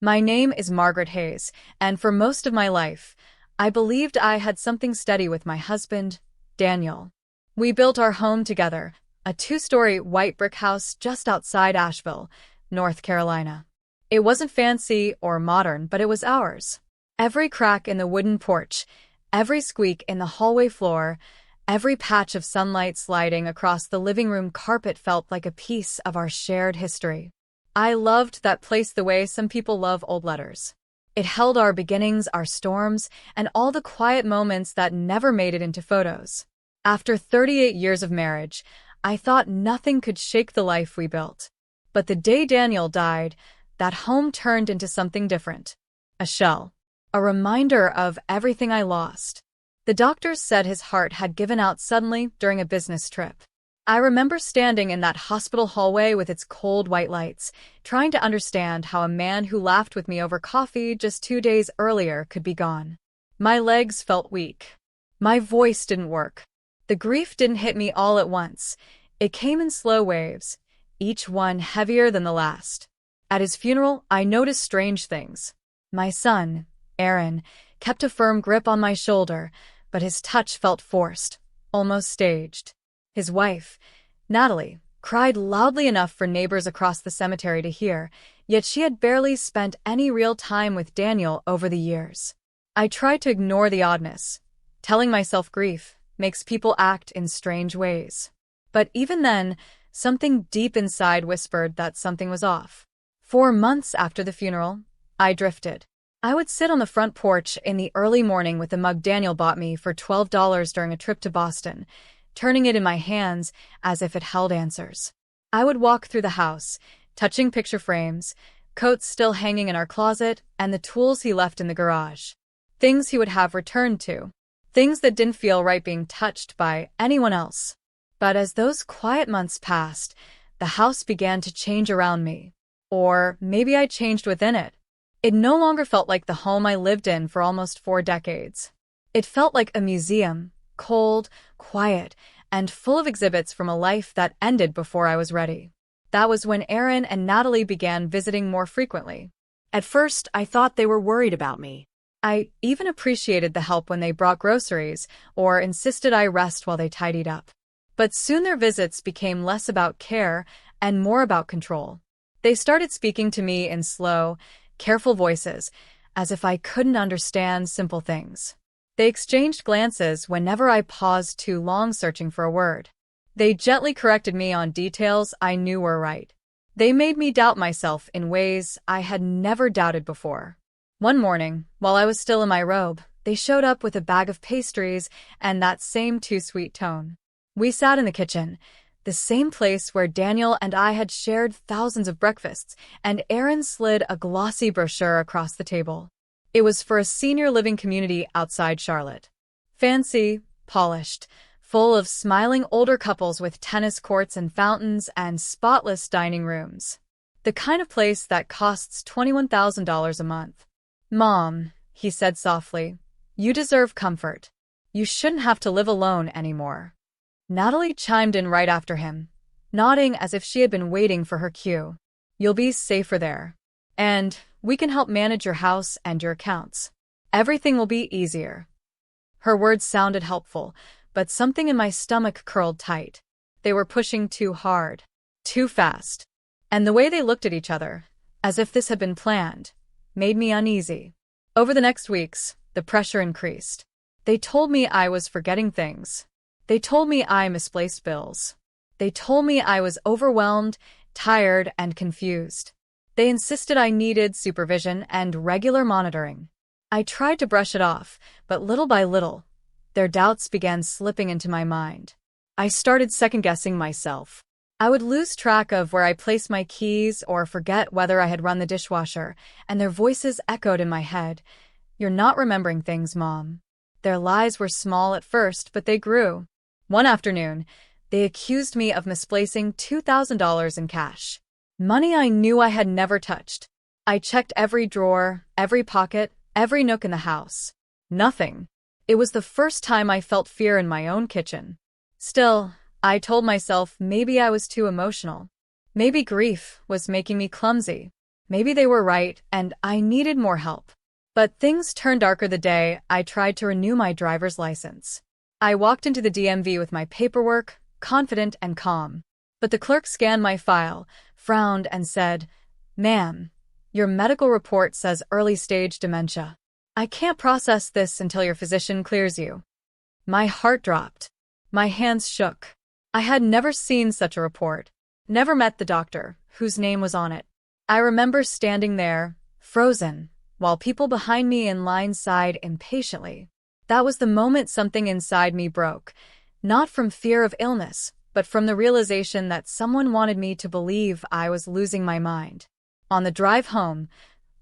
My name is Margaret Hayes, and for most of my life, I believed I had something steady with my husband, Daniel. We built our home together, a two-story white brick house just outside Asheville, North Carolina. It wasn't fancy or modern, but it was ours. Every crack in the wooden porch, every squeak in the hallway floor, every patch of sunlight sliding across the living room carpet felt like a piece of our shared history. I loved that place the way some people love old letters. It held our beginnings, our storms, and all the quiet moments that never made it into photos. After 38 years of marriage, I thought nothing could shake the life we built. But the day Daniel died, that home turned into something different. A shell. A reminder of everything I lost. The doctors said his heart had given out suddenly during a business trip. I remember standing in that hospital hallway with its cold white lights, trying to understand how a man who laughed with me over coffee just 2 days earlier could be gone. My legs felt weak. My voice didn't work. The grief didn't hit me all at once. It came in slow waves, each one heavier than the last. At his funeral, I noticed strange things. My son, Aaron, kept a firm grip on my shoulder, but his touch felt forced, almost staged. His wife, Natalie, cried loudly enough for neighbors across the cemetery to hear, yet she had barely spent any real time with Daniel over the years. I tried to ignore the oddness, telling myself grief makes people act in strange ways. But even then, something deep inside whispered that something was off. 4 months after the funeral, I drifted. I would sit on the front porch in the early morning with the mug Daniel bought me for $12 during a trip to Boston, turning it in my hands as if it held answers. I would walk through the house, touching picture frames, coats still hanging in our closet, and the tools he left in the garage. Things he would have returned to. Things that didn't feel right being touched by anyone else. But as those quiet months passed, the house began to change around me. Or maybe I changed within it. It no longer felt like the home I lived in for almost 4 decades. It felt like a museum, cold, quiet, and full of exhibits from a life that ended before I was ready. That was when Aaron and Natalie began visiting more frequently. At first, I thought they were worried about me. I even appreciated the help when they brought groceries or insisted I rest while they tidied up. But soon their visits became less about care and more about control. They started speaking to me in slow, careful voices, as if I couldn't understand simple things. They exchanged glances whenever I paused too long searching for a word. They gently corrected me on details I knew were right. They made me doubt myself in ways I had never doubted before. One morning, while I was still in my robe, they showed up with a bag of pastries and that same too-sweet tone. We sat in the kitchen, the same place where Daniel and I had shared thousands of breakfasts, and Aaron slid a glossy brochure across the table. It was for a senior living community outside Charlotte. Fancy, polished, full of smiling older couples with tennis courts and fountains and spotless dining rooms. The kind of place that costs $21,000 a month. "Mom," he said softly, "you deserve comfort. You shouldn't have to live alone anymore." Natalie chimed in right after him, nodding as if she had been waiting for her cue. "You'll be safer there. And we can help manage your house and your accounts. Everything will be easier." Her words sounded helpful, but something in my stomach curled tight. They were pushing too hard, too fast. And the way they looked at each other, as if this had been planned, made me uneasy. Over the next weeks, the pressure increased. They told me I was forgetting things. They told me I misplaced bills. They told me I was overwhelmed, tired, and confused. They insisted I needed supervision and regular monitoring. I tried to brush it off, but little by little, their doubts began slipping into my mind. I started second-guessing myself. I would lose track of where I placed my keys or forget whether I had run the dishwasher, and their voices echoed in my head. "You're not remembering things, Mom." Their lies were small at first, but they grew. One afternoon, they accused me of misplacing $2,000 in cash. Money I knew I had never touched. I checked every drawer, every pocket, every nook in the house. Nothing. It was the first time I felt fear in my own kitchen. Still, I told myself maybe I was too emotional. Maybe grief was making me clumsy. Maybe they were right, and I needed more help. But things turned darker the day I tried to renew my driver's license. I walked into the DMV with my paperwork, confident and calm. But the clerk scanned my file, frowned, and said, "Ma'am, your medical report says early-stage dementia. I can't process this until your physician clears you." My heart dropped. My hands shook. I had never seen such a report, never met the doctor, whose name was on it. I remember standing there, frozen, while people behind me in line sighed impatiently. That was the moment something inside me broke, not from fear of illness, but from the realization that someone wanted me to believe I was losing my mind. On the drive home,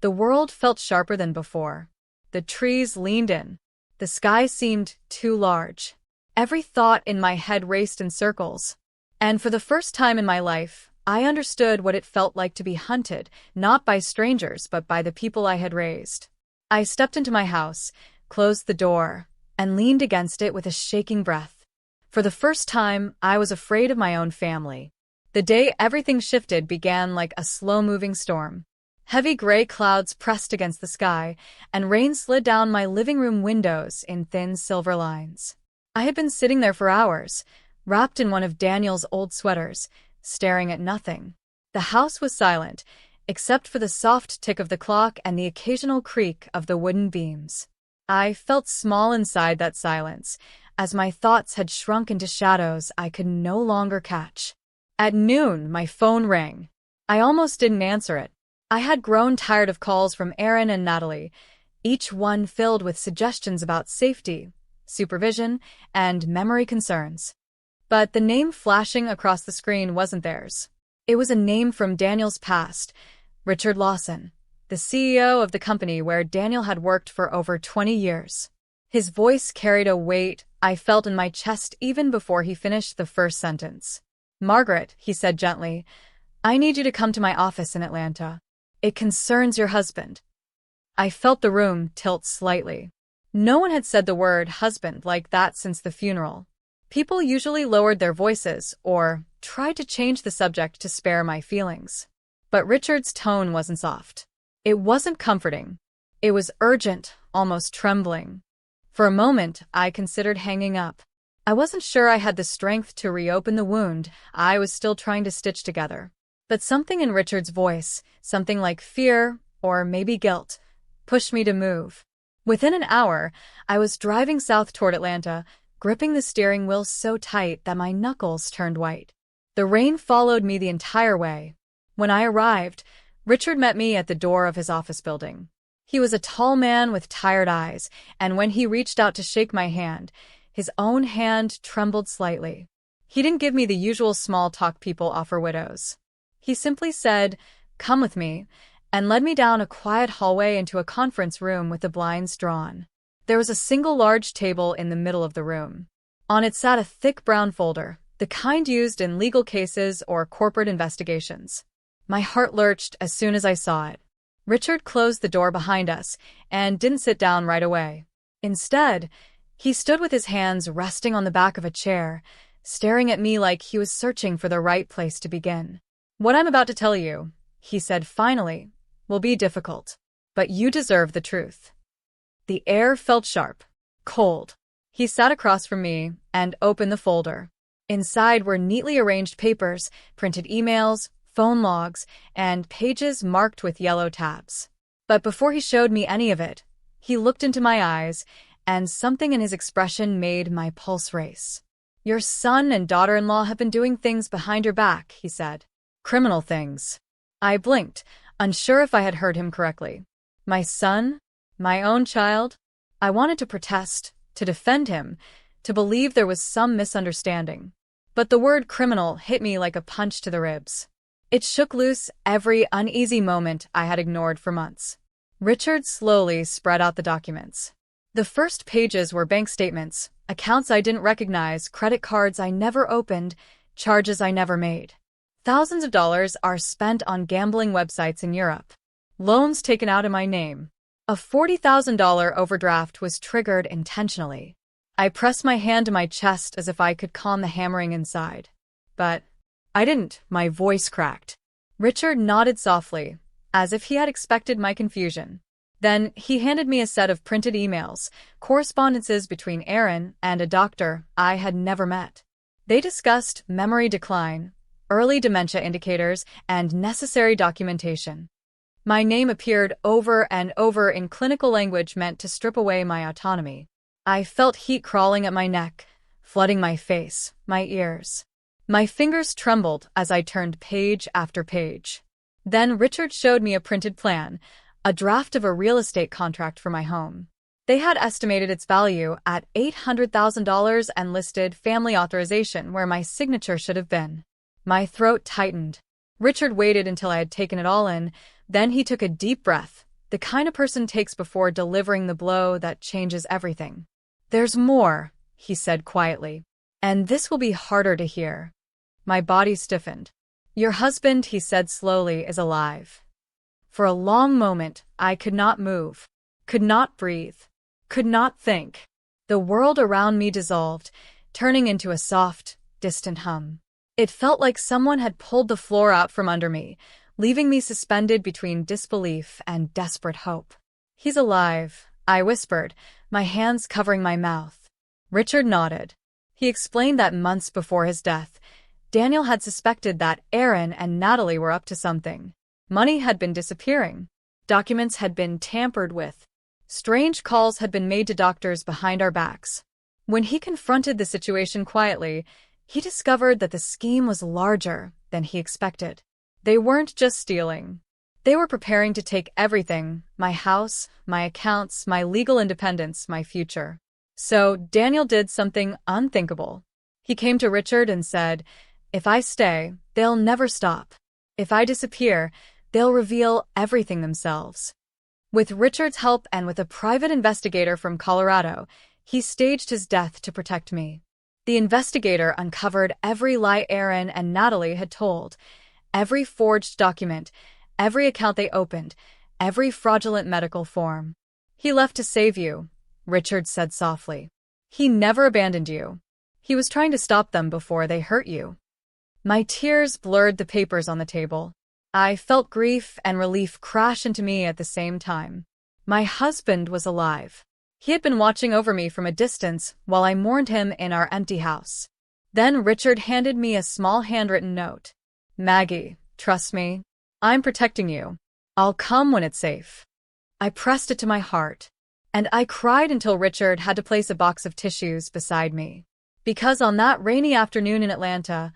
the world felt sharper than before. The trees leaned in. The sky seemed too large. Every thought in my head raced in circles. And for the first time in my life, I understood what it felt like to be hunted, not by strangers, but by the people I had raised. I stepped into my house, closed the door, and leaned against it with a shaking breath. For the first time, I was afraid of my own family. The day everything shifted began like a slow-moving storm. Heavy gray clouds pressed against the sky, and rain slid down my living room windows in thin silver lines. I had been sitting there for hours, wrapped in one of Daniel's old sweaters, staring at nothing. The house was silent, except for the soft tick of the clock and the occasional creak of the wooden beams. I felt small inside that silence, as my thoughts had shrunk into shadows I could no longer catch. At noon, my phone rang. I almost didn't answer it. I had grown tired of calls from Aaron and Natalie, each one filled with suggestions about safety, supervision, and memory concerns. But the name flashing across the screen wasn't theirs. It was a name from Daniel's past, Richard Lawson, the CEO of the company where Daniel had worked for over 20 years. His voice carried a weight I felt in my chest even before he finished the first sentence. "Margaret," he said gently, "I need you to come to my office in Atlanta. It concerns your husband." I felt the room tilt slightly. No one had said the word husband like that since the funeral. People usually lowered their voices or tried to change the subject to spare my feelings. But Richard's tone wasn't soft. It wasn't comforting. It was urgent, almost trembling. For a moment, I considered hanging up. I wasn't sure I had the strength to reopen the wound I was still trying to stitch together. But something in Richard's voice, something like fear or maybe guilt, pushed me to move. Within an hour, I was driving south toward Atlanta, gripping the steering wheel so tight that my knuckles turned white. The rain followed me the entire way. When I arrived, Richard met me at the door of his office building. He was a tall man with tired eyes, and when he reached out to shake my hand, his own hand trembled slightly. He didn't give me the usual small talk people offer widows. He simply said, "Come with me," and led me down a quiet hallway into a conference room with the blinds drawn. There was a single large table in the middle of the room. On it sat a thick brown folder, the kind used in legal cases or corporate investigations. My heart lurched as soon as I saw it. Richard closed the door behind us and didn't sit down right away. Instead, he stood with his hands resting on the back of a chair, staring at me like he was searching for the right place to begin. "What I'm about to tell you," he said finally, "will be difficult, but you deserve the truth." The air felt sharp, cold. He sat across from me and opened the folder. Inside were neatly arranged papers, printed emails, phone logs, and pages marked with yellow tabs. But before he showed me any of it, he looked into my eyes, and something in his expression made my pulse race. "Your son and daughter-in-law have been doing things behind your back," he said. "Criminal things." I blinked, unsure if I had heard him correctly. My son? My own child? I wanted to protest, to defend him, to believe there was some misunderstanding. But the word criminal hit me like a punch to the ribs. It shook loose every uneasy moment I had ignored for months. Richard slowly spread out the documents. The first pages were bank statements, accounts I didn't recognize, credit cards I never opened, charges I never made. Thousands of dollars are spent on gambling websites in Europe. Loans taken out in my name. A $40,000 overdraft was triggered intentionally. I pressed my hand to my chest as if I could calm the hammering inside. But I didn't. My voice cracked. Richard nodded softly, as if he had expected my confusion. Then he handed me a set of printed emails, correspondences between Aaron and a doctor I had never met. They discussed memory decline, early dementia indicators, and necessary documentation. My name appeared over and over in clinical language meant to strip away my autonomy. I felt heat crawling at my neck, flooding my face, my ears. My fingers trembled as I turned page after page. Then Richard showed me a printed plan, a draft of a real estate contract for my home. They had estimated its value at $800,000 and listed family authorization where my signature should have been. My throat tightened. Richard waited until I had taken it all in, then he took a deep breath, the kind a person takes before delivering the blow that changes everything. "There's more," he said quietly, "and this will be harder to hear." My body stiffened. "Your husband," he said slowly, "is alive." For a long moment, I could not move, could not breathe, could not think. The world around me dissolved, turning into a soft, distant hum. It felt like someone had pulled the floor out from under me, leaving me suspended between disbelief and desperate hope. "He's alive," I whispered, my hands covering my mouth. Richard nodded. He explained that months before his death, Daniel had suspected that Aaron and Natalie were up to something. Money had been disappearing. Documents had been tampered with. Strange calls had been made to doctors behind our backs. When he confronted the situation quietly, he discovered that the scheme was larger than he expected. They weren't just stealing. They were preparing to take everything, my house, my accounts, my legal independence, my future. So Daniel did something unthinkable. He came to Richard and said, "If I stay, they'll never stop. If I disappear, they'll reveal everything themselves." With Richard's help and with a private investigator from Colorado, he staged his death to protect me. The investigator uncovered every lie Aaron and Natalie had told, every forged document, every account they opened, every fraudulent medical form. "He left to save you," Richard said softly. "He never abandoned you. He was trying to stop them before they hurt you." My tears blurred the papers on the table. I felt grief and relief crash into me at the same time. My husband was alive. He had been watching over me from a distance while I mourned him in our empty house. Then Richard handed me a small handwritten note. "Maggie, trust me. I'm protecting you. I'll come when it's safe." I pressed it to my heart, and I cried until Richard had to place a box of tissues beside me. Because on that rainy afternoon in Atlanta,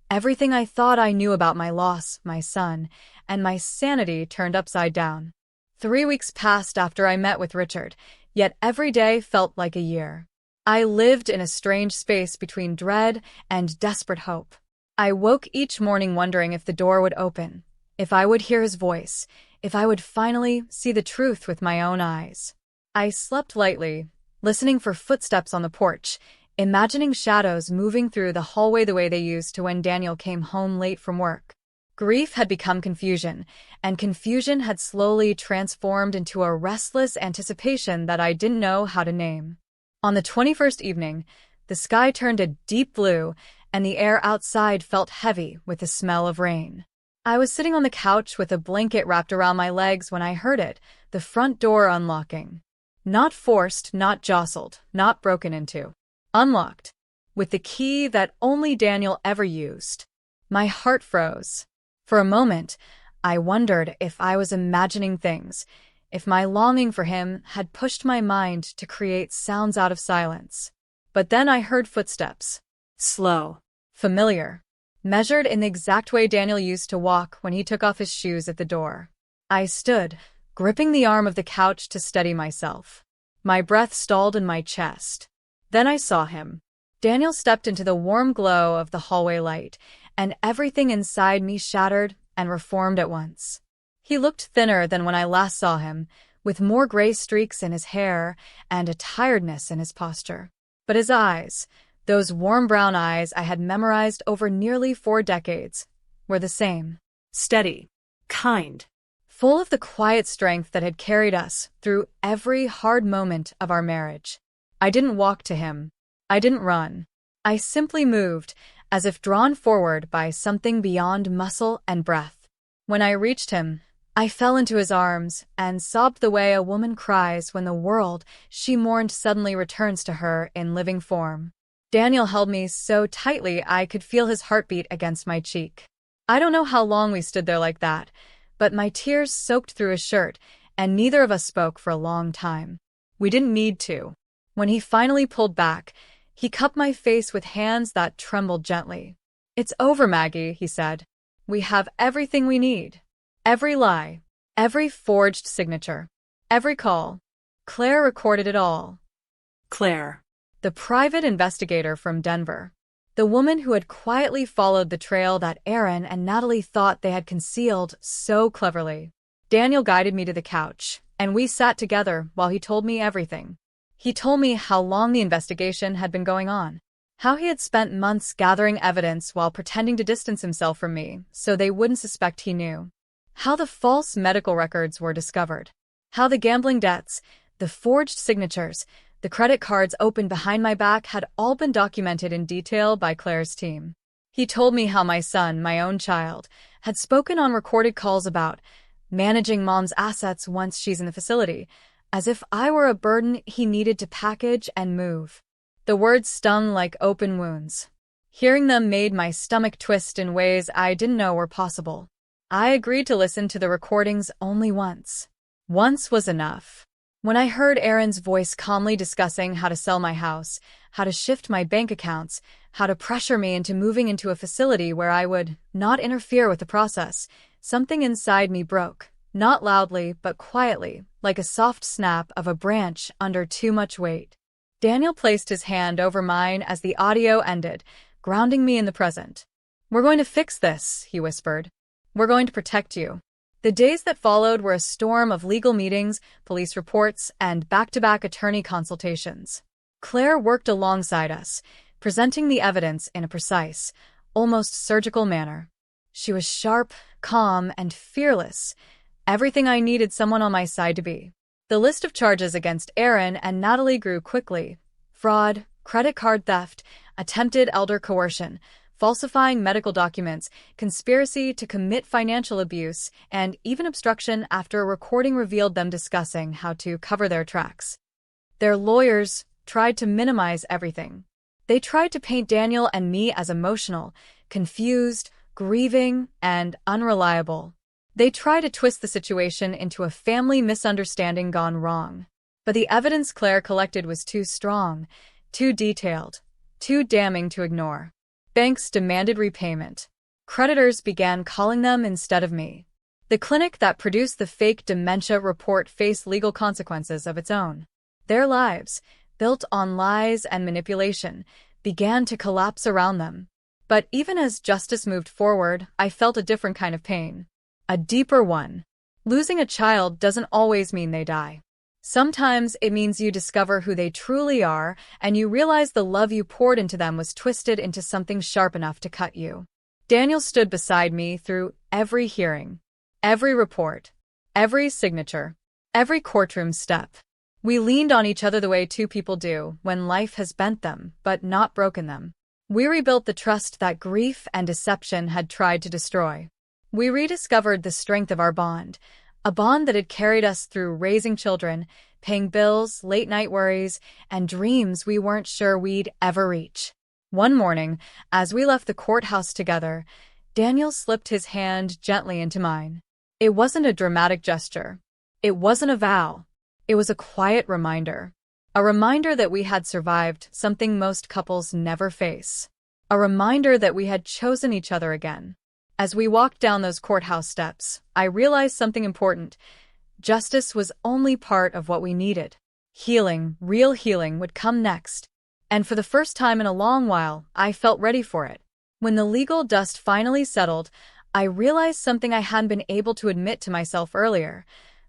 everything I thought I knew about my loss, my son, and my sanity turned upside down. 3 weeks passed after I met with Richard, yet every day felt like a year. I lived in a strange space between dread and desperate hope. I woke each morning wondering if the door would open, if I would hear his voice, if I would finally see the truth with my own eyes. I slept lightly, listening for footsteps on the porch, imagining shadows moving through the hallway the way they used to when Daniel came home late from work. Grief had become confusion, and confusion had slowly transformed into a restless anticipation that I didn't know how to name. On the 21st evening, the sky turned a deep blue, and the air outside felt heavy with the smell of rain. I was sitting on the couch with a blanket wrapped around my legs when I heard it, the front door unlocking. Not forced, not jostled, not broken into. Unlocked, with the key that only Daniel ever used. My heart froze. For a moment, I wondered if I was imagining things, if my longing for him had pushed my mind to create sounds out of silence. But then I heard footsteps. Slow, familiar, measured in the exact way Daniel used to walk when he took off his shoes at the door. I stood, gripping the arm of the couch to steady myself. My breath stalled in my chest. Then I saw him. Daniel stepped into the warm glow of the hallway light, and everything inside me shattered and reformed at once. He looked thinner than when I last saw him, with more gray streaks in his hair and a tiredness in his posture. But his eyes, those warm brown eyes I had memorized over nearly 4 decades, were the same. Steady, kind, full of the quiet strength that had carried us through every hard moment of our marriage. I didn't walk to him. I didn't run. I simply moved, as if drawn forward by something beyond muscle and breath. When I reached him, I fell into his arms and sobbed the way a woman cries when the world she mourned suddenly returns to her in living form. Daniel held me so tightly I could feel his heartbeat against my cheek. I don't know how long we stood there like that, but my tears soaked through his shirt, and neither of us spoke for a long time. We didn't need to. When he finally pulled back, he cupped my face with hands that trembled gently. "It's over, Maggie," he said. "We have everything we need. Every lie, every forged signature, every call. Claire recorded it all." Claire. The private investigator from Denver. The woman who had quietly followed the trail that Aaron and Natalie thought they had concealed so cleverly. Daniel guided me to the couch, and we sat together while he told me everything. He told me how long the investigation had been going on, how he had spent months gathering evidence while pretending to distance himself from me so they wouldn't suspect he knew, how the false medical records were discovered, how the gambling debts, the forged signatures, the credit cards opened behind my back had all been documented in detail by Claire's team. He told me how my son, my own child, had spoken on recorded calls about managing Mom's assets once she's in the facility, as if I were a burden he needed to package and move. The words stung like open wounds. Hearing them made my stomach twist in ways I didn't know were possible. I agreed to listen to the recordings only once. Once was enough. When I heard Aaron's voice calmly discussing how to sell my house, how to shift my bank accounts, how to pressure me into moving into a facility where I would not interfere with the process, something inside me broke, not loudly but quietly, like a soft snap of a branch under too much weight. Daniel placed his hand over mine as the audio ended, grounding me in the present. "We're going to fix this," he whispered. "We're going to protect you." The days that followed were a storm of legal meetings, police reports, and back-to-back attorney consultations. Claire worked alongside us, presenting the evidence in a precise, almost surgical manner. She was sharp, calm, and fearless, everything I needed someone on my side to be. The list of charges against Aaron and Natalie grew quickly: fraud, credit card theft, attempted elder coercion, falsifying medical documents, conspiracy to commit financial abuse, and even obstruction after a recording revealed them discussing how to cover their tracks. Their lawyers tried to minimize everything. They tried to paint Daniel and me as emotional, confused, grieving, and unreliable. They tried to twist the situation into a family misunderstanding gone wrong. But the evidence Claire collected was too strong, too detailed, too damning to ignore. Banks demanded repayment. Creditors began calling them instead of me. The clinic that produced the fake dementia report faced legal consequences of its own. Their lives, built on lies and manipulation, began to collapse around them. But even as justice moved forward, I felt a different kind of pain. A deeper one. Losing a child doesn't always mean they die. Sometimes it means you discover who they truly are, and you realize the love you poured into them was twisted into something sharp enough to cut you. Daniel stood beside me through every hearing, every report, every signature, every courtroom step. We leaned on each other the way two people do when life has bent them, but not broken them. We rebuilt the trust that grief and deception had tried to destroy. We rediscovered the strength of our bond, a bond that had carried us through raising children, paying bills, late-night worries, and dreams we weren't sure we'd ever reach. One morning, as we left the courthouse together, Daniel slipped his hand gently into mine. It wasn't a dramatic gesture. It wasn't a vow. It was a quiet reminder. A reminder that we had survived something most couples never face. A reminder that we had chosen each other again. As we walked down those courthouse steps, I realized something important. Justice was only part of what we needed. Healing, real healing, would come next. And for the first time in a long while, I felt ready for it. When the legal dust finally settled, I realized something I hadn't been able to admit to myself earlier.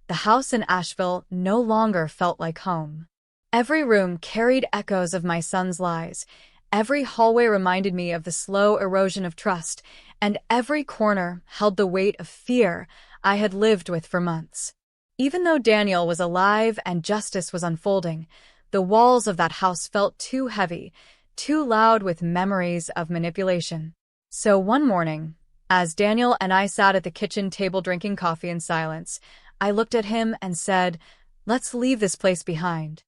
The house in Asheville no longer felt like home. Every room carried echoes of my son's lies. Every hallway reminded me of the slow erosion of trust, and every corner held the weight of fear I had lived with for months. Even though Daniel was alive and justice was unfolding, the walls of that house felt too heavy, too loud with memories of manipulation. So one morning, As Daniel and I sat at the kitchen table drinking coffee in silence, I looked at him and said, "Let's leave this place behind."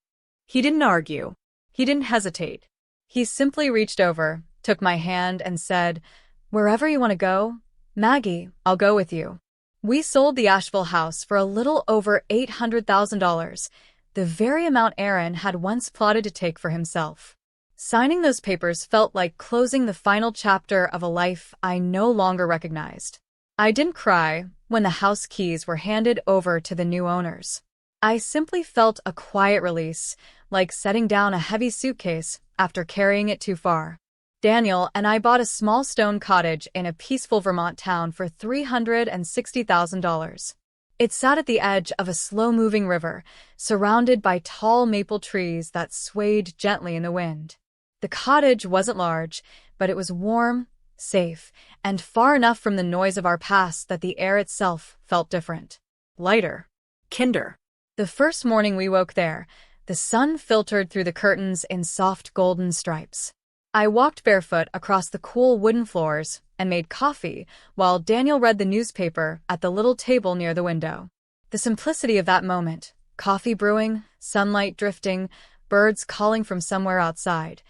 He didn't argue. He didn't hesitate. He simply reached over, took my hand, and said, "Wherever you want to go, Maggie, I'll go with you." We sold the Asheville house for a little over $800,000, the very amount Aaron had once plotted to take for himself. Signing those papers felt like closing the final chapter of a life I no longer recognized. I didn't cry when the house keys were handed over to the new owners. I simply felt a quiet release, like setting down a heavy suitcase after carrying it too far. Daniel and I bought a small stone cottage in a peaceful Vermont town for $360,000. It sat at the edge of a slow-moving river, surrounded by tall maple trees that swayed gently in the wind. The cottage wasn't large, but it was warm, safe, and far enough from the noise of our past that the air itself felt different. Lighter. Kinder. The first morning we woke there, the sun filtered through the curtains in soft golden stripes. I walked barefoot across the cool wooden floors and made coffee while Daniel read the newspaper at the little table near the window. The simplicity of that moment, coffee brewing, sunlight drifting, birds calling from somewhere outside,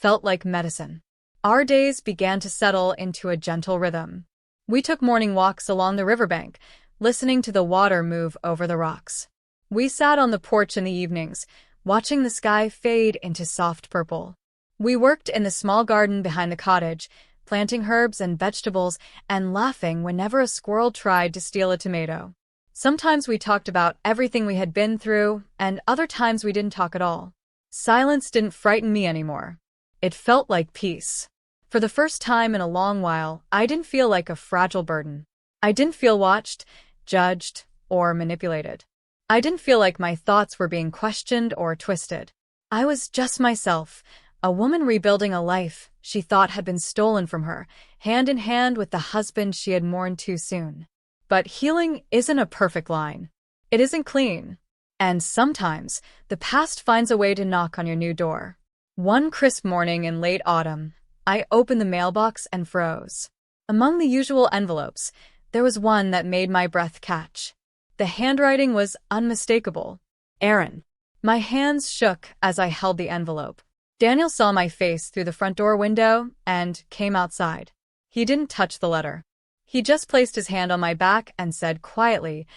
felt like medicine. Our days began to settle into a gentle rhythm. We took morning walks along the riverbank, listening to the water move over the rocks. We sat on the porch in the evenings, watching the sky fade into soft purple. We worked in the small garden behind the cottage, planting herbs and vegetables and laughing whenever a squirrel tried to steal a tomato. Sometimes we talked about everything we had been through, and other times we didn't talk at all. Silence didn't frighten me anymore. It felt like peace. For the first time in a long while, I didn't feel like a fragile burden. I didn't feel watched, judged, or manipulated. I didn't feel like my thoughts were being questioned or twisted. I was just myself, a woman rebuilding a life she thought had been stolen from her, hand in hand with the husband she had mourned too soon. But healing isn't a perfect line. It isn't clean. And sometimes, the past finds a way to knock on your new door. One crisp morning in late autumn, I opened the mailbox and froze. Among the usual envelopes, there was one that made my breath catch. The handwriting was unmistakable. Aaron. My hands shook as I held the envelope. Daniel saw my face through the front door window and came outside. He didn't touch the letter. He just placed his hand on my back and said quietly,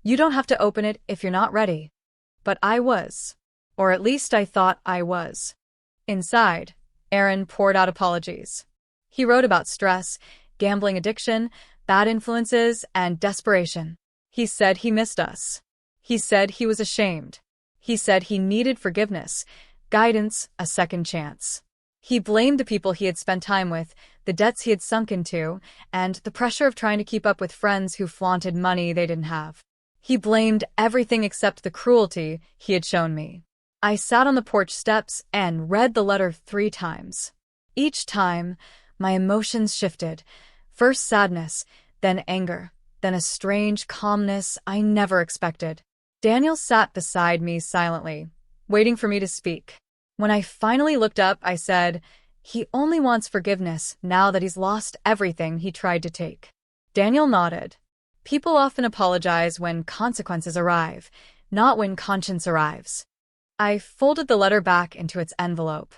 "You don't have to open it if you're not ready." But I was. Or at least I thought I was. Inside, Aaron poured out apologies. He wrote about stress, gambling addiction, bad influences, and desperation. He said he missed us. He said he was ashamed. He said he needed forgiveness, guidance, a second chance. He blamed the people he had spent time with, the debts he had sunk into, and the pressure of trying to keep up with friends who flaunted money they didn't have. He blamed everything except the cruelty he had shown me. I sat on the porch steps and read the letter 3 times. Each time, my emotions shifted. First sadness, then anger, then a strange calmness I never expected. Daniel sat beside me silently, waiting for me to speak. When I finally looked up, I said, "He only wants forgiveness now that he's lost everything he tried to take." Daniel nodded. People often apologize when consequences arrive, not when conscience arrives. I folded the letter back into its envelope.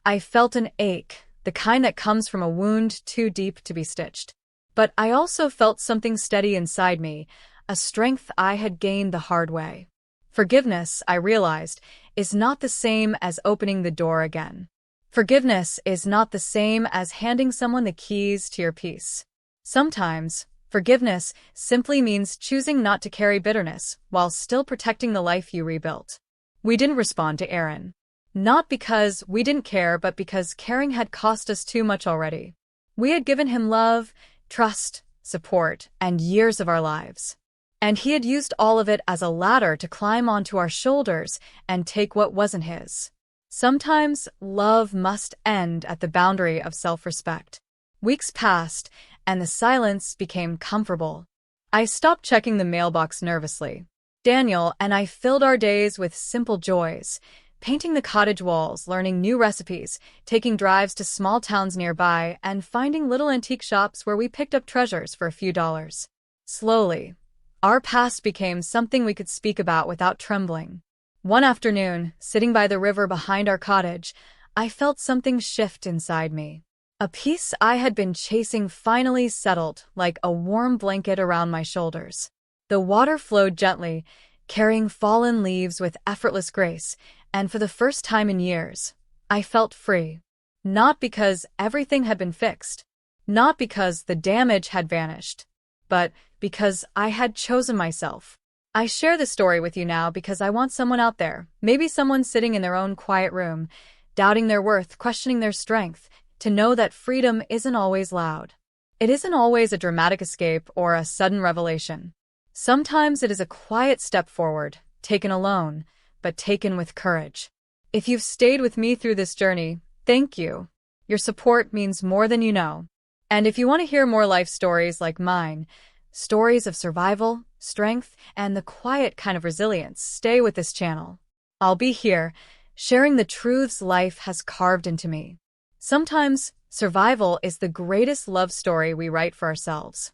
I felt an ache, the kind that comes from a wound too deep to be stitched. But I also felt something steady inside me, a strength I had gained the hard way. Forgiveness, I realized, is not the same as opening the door again. Forgiveness is not the same as handing someone the keys to your peace. Sometimes, forgiveness simply means choosing not to carry bitterness while still protecting the life you rebuilt. We didn't respond to Aaron. Not because we didn't care, but because caring had cost us too much already. We had given him love, trust, support, and years of our lives. And he had used all of it as a ladder to climb onto our shoulders and take what wasn't his. Sometimes love must end at the boundary of self-respect. Weeks passed, and the silence became comfortable. I stopped checking the mailbox nervously. Daniel and I filled our days with simple joys, painting the cottage walls, learning new recipes, taking drives to small towns nearby, and finding little antique shops where we picked up treasures for a few dollars. Slowly, our past became something we could speak about without trembling. One afternoon, sitting by the river behind our cottage, I felt something shift inside me. A peace I had been chasing finally settled like a warm blanket around my shoulders. The water flowed gently, carrying fallen leaves with effortless grace, and for the first time in years, I felt free. Not because everything had been fixed, not because the damage had vanished, but because I had chosen myself. I share this story with you now because I want someone out there, maybe someone sitting in their own quiet room, doubting their worth, questioning their strength, to know that freedom isn't always loud. It isn't always a dramatic escape or a sudden revelation. Sometimes it is a quiet step forward, taken alone, but taken with courage. If you've stayed with me through this journey, thank you. Your support means more than you know. And if you want to hear more life stories like mine, stories of survival, strength, and the quiet kind of resilience, stay with this channel. I'll be here, sharing the truths life has carved into me. Sometimes, survival is the greatest love story we write for ourselves.